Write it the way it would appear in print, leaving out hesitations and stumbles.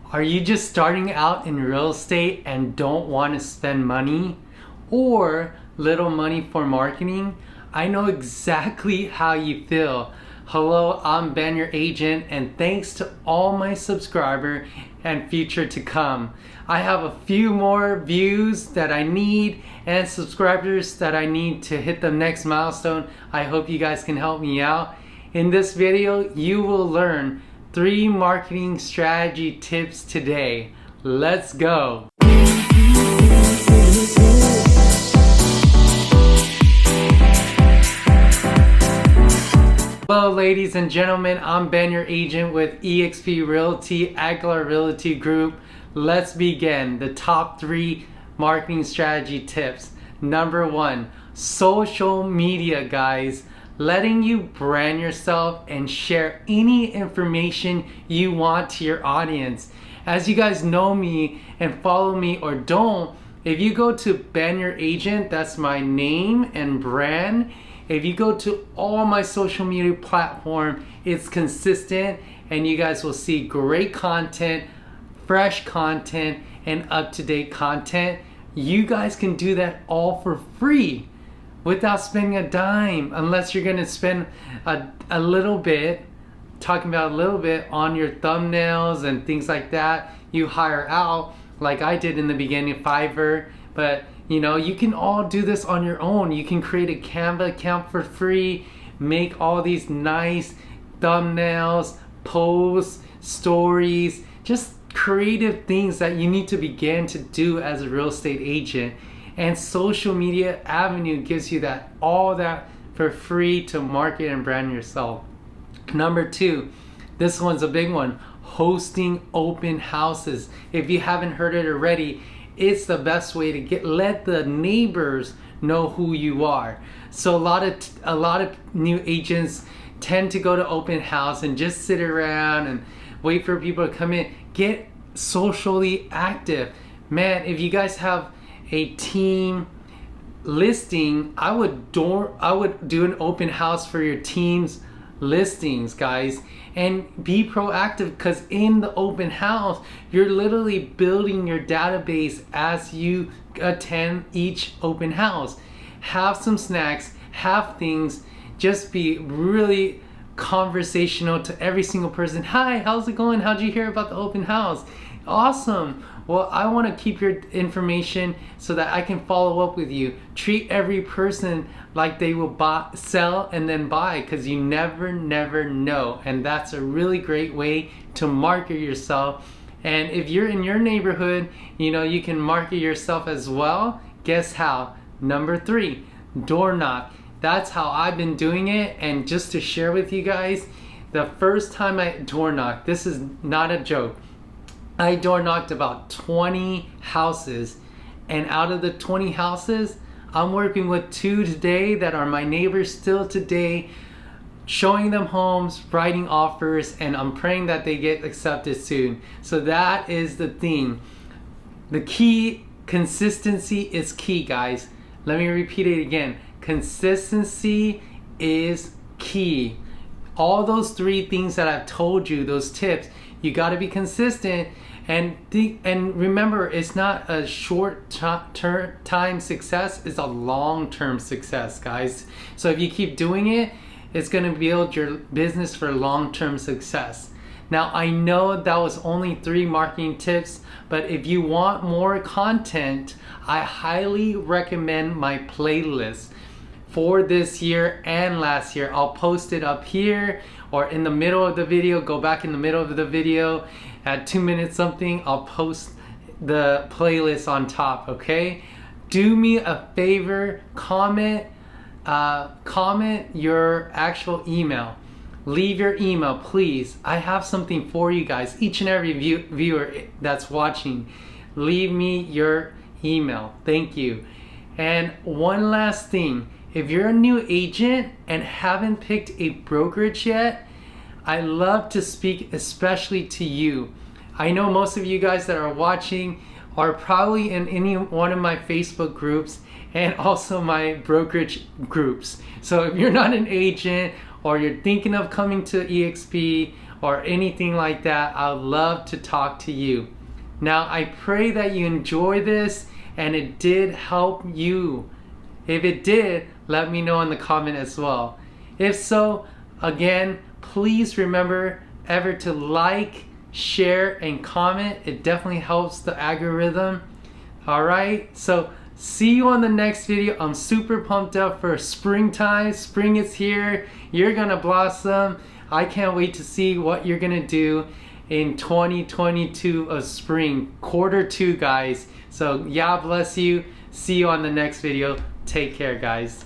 Are you just starting out in real estate and don't want to spend money or little money for marketing? I know exactly how you feel. Hello, I'm Ben, your agent, and thanks to all my subscribers and future to come. I have a few more views that I need and subscribers that I need to hit the next milestone. I hope you guys can help me out. In this video, you will learn 3 marketing strategy tips today. Let's go. Hello ladies and gentlemen, I'm Ben, your agent with eXp Realty, Aguilar Realty Group. Let's begin. The top 3 marketing strategy tips. Number 1, social media, guys. Letting you brand yourself and share any information you want to your audience. As you guys know me and follow me or don't, if you go to Ben Your Agent, that's my name and brand. If you go to all my social media platform, it's consistent and you guys will see great content, fresh content, and up-to-date content. You guys can do that all for free without spending a dime, unless you're gonna spend a little bit, talking about a little bit on your thumbnails and things like that. You hire out, like I did in the beginning, Fiverr, but you know, you can all do this on your own. You can create a Canva account for free, make all these nice thumbnails, posts, stories, just creative things that you need to begin to do as a real estate agent. And social media avenue gives you that, all that for free to market and brand yourself. Number 2, this one's a big one, hosting open houses. If you haven't heard it already, it's the best way to let the neighbors know who you are. So a lot of new agents tend to go to open house and just sit around and wait for people to come in. Get socially active. Man, if you guys have a team listing, I would do an open house for your team's listings, guys, and be proactive, because in the open house you're literally building your database as you attend each open house. Have some snacks, have things, just be really conversational to every single person. Hi, how's it going? How'd you hear about the open house? Awesome. Well, I want to keep your information so that I can follow up with you. Treat every person like they will sell and then buy, because you never know. And that's a really great way to market yourself. And if you're in your neighborhood, you know, you can market yourself as well. Guess how? Number 3, door knock. That's how I've been doing it. And just to share with you guys, the first time I door knocked, this is not a joke, I door knocked about 20 houses, and out of the 20 houses, I'm working with 2 today that are my neighbors still today, showing them homes, writing offers, and I'm praying that they get accepted soon. So that is the thing. The key, consistency is key, guys. Let me repeat it again. Consistency is key. All those 3 things that I've told you, those tips, you got to be consistent. And remember, it's not a short-time success, it's a long-term success, guys. So if you keep doing it, it's going to build your business for long-term success. Now, I know that was only 3 marketing tips, but if you want more content, I highly recommend my playlist for this year and last year. I'll post it up here or in the middle of the video. Go back in the middle of the video at 2 minutes something. I'll post the playlist on top, okay? Do me a favor, comment your actual email. Leave your email, please. I have something for you guys, each and every viewer that's watching. Leave me your email. Thank you. And one last thing, if you're a new agent and haven't picked a brokerage yet, I love to speak especially to you. I know most of you guys that are watching are probably in any one of my Facebook groups and also my brokerage groups. So if you're not an agent or you're thinking of coming to eXp or anything like that, I would love to talk to you. Now, I pray that you enjoy this and it did help you. If it did, let me know in the comment as well. If so, again, please remember ever to like, share, and comment. It definitely helps the algorithm. Alright, so see you on the next video. I'm super pumped up for springtime. Spring is here. You're gonna blossom. I can't wait to see what you're gonna do in 2022 of spring, Q2, guys. So, yeah, bless you. See you on the next video. Take care, guys.